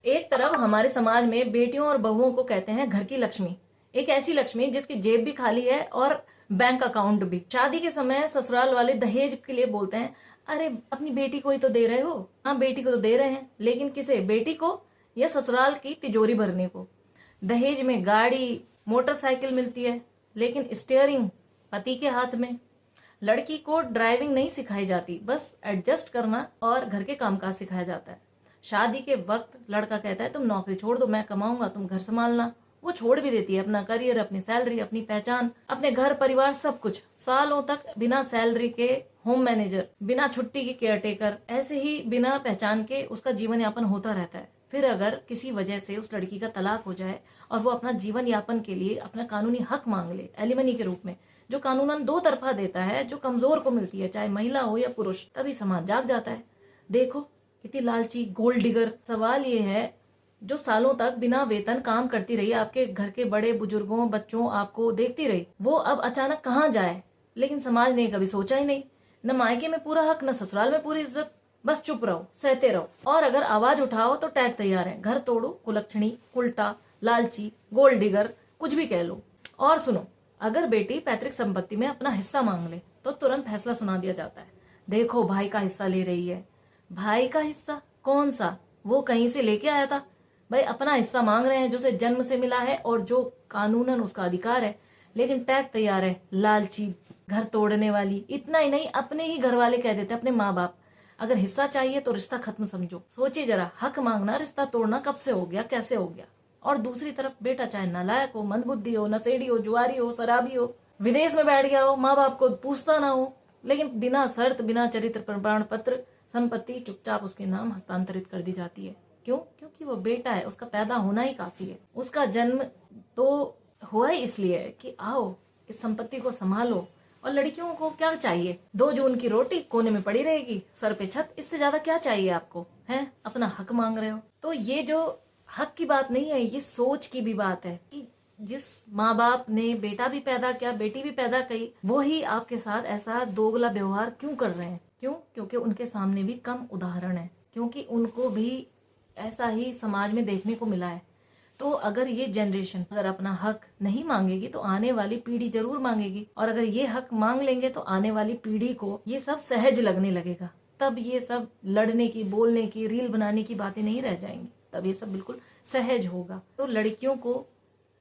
एक तरफ हमारे समाज में बेटियों और बहुओं को कहते हैं घर की लक्ष्मी, एक ऐसी लक्ष्मी जिसकी जेब भी खाली है और बैंक अकाउंट भी। शादी के समय ससुराल वाले दहेज के लिए बोलते हैं, अरे अपनी बेटी को ही तो दे रहे हो। हाँ, बेटी को तो दे रहे हैं, लेकिन किसे? बेटी को या ससुराल की तिजोरी भरने को। दहेज में गाड़ी मोटरसाइकिल मिलती है, लेकिन स्टीयरिंग पति के हाथ में। लड़की को ड्राइविंग नहीं सिखाई जाती, बस एडजस्ट करना और घर के कामकाज सिखाया जाता है। शादी के वक्त लड़का कहता है तुम नौकरी छोड़ दो, मैं कमाऊंगा, तुम घर संभालना। वो छोड़ भी देती है अपना करियर, अपनी सैलरी, अपनी पहचान, अपने घर परिवार, सब कुछ। सालों तक बिना सैलरी के होम मैनेजर, बिना छुट्टी के केयरटेकर, ऐसे ही बिना पहचान के उसका जीवन यापन होता रहता है। फिर अगर किसी वजह से उस लड़की का तलाक हो जाए और वो अपना जीवन यापन के लिए अपना कानूनी हक मांग ले एलिमनी के रूप में, जो कानूनन दो तरफा देता है, जो कमजोर को मिलती है, चाहे महिला हो या पुरुष, तभी समाज जाग जाता है। देखो कितनी लालची गोल्ड डिगर। सवाल ये है, जो सालों तक बिना वेतन काम करती रही, आपके घर के बड़े बुजुर्गों बच्चों आपको देखती रही, वो अब अचानक कहाँ जाए? लेकिन समाज ने कभी सोचा ही नहीं। न मायके में पूरा हक, न ससुराल में पूरी इज्जत। बस चुप रहो, सहते रहो, और अगर आवाज उठाओ तो टैग तैयार है। घर तोड़ो, कुलक्षणी, उल्टा, लालची, गोल्ड डिगर, कुछ भी कह लो। और सुनो, अगर बेटी पैतृक संपत्ति में अपना हिस्सा मांग ले तो तुरंत फैसला सुना दिया जाता है। देखो भाई का हिस्सा ले रही है। भाई का हिस्सा? कौन सा? वो कहीं से लेके आया था? भाई अपना हिस्सा मांग रहे हैं जो उसे जन्म से मिला है और जो कानूनन उसका अधिकार है, लेकिन टैग तैयार है लालची, घर तोड़ने वाली। इतना ही नहीं, अपने ही घर वाले कह देते, अपने माँ बाप, अगर हिस्सा चाहिए तो रिश्ता खत्म समझो। सोचिए जरा, हक मांगना, रिश्ता तोड़ना कब से हो गया, कैसे हो गया? और दूसरी तरफ बेटा चाहे नालायक हो, मंदबुद्धि हो, नशेड़ी हो, जुआरी हो, शराबी हो, विदेश में बैठ गया हो, माँ बाप को पूछता ना हो, लेकिन बिना शर्त, बिना चरित्र प्रमाण पत्र संपत्ति चुपचाप उसके नाम हस्तांतरित कर दी जाती है। क्यों? क्योंकि वो बेटा है, उसका पैदा होना ही काफी है। उसका जन्म तो हुआ ही इसलिए कि आओ इस संपत्ति को संभालो। और लड़कियों को क्या चाहिए? 2 जून की रोटी कोने में पड़ी रहेगी, सर पे छत, इससे ज्यादा क्या चाहिए आपको? है अपना हक मांग रहे हो। तो ये जो हक की बात नहीं है, ये सोच की भी बात है कि जिस माँ बाप ने बेटा भी पैदा किया, बेटी भी पैदा की, वो ही आपके साथ ऐसा दोगला व्यवहार क्यों कर रहे हैं? क्यों? क्योंकि उनके सामने भी कम उदाहरण है, क्योंकि उनको भी ऐसा ही समाज में देखने को मिला है। तो अगर ये जनरेशन अगर अपना हक नहीं मांगेगी तो आने वाली पीढ़ी जरूर मांगेगी, और अगर ये हक मांग लेंगे तो आने वाली पीढ़ी को ये सब सहज लगने लगेगा। तब ये सब लड़ने की, बोलने की, रील बनाने की बातें नहीं रह जाएंगी, तब ये सब बिल्कुल सहज होगा। तो लड़कियों को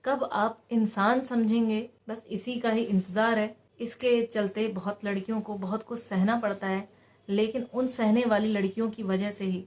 कब आप इंसान समझेंगे, बस इसी का ही इंतजार है। इसके चलते बहुत लड़कियों को बहुत कुछ सहना पड़ता है, लेकिन उन सहने वाली लड़कियों की वजह से ही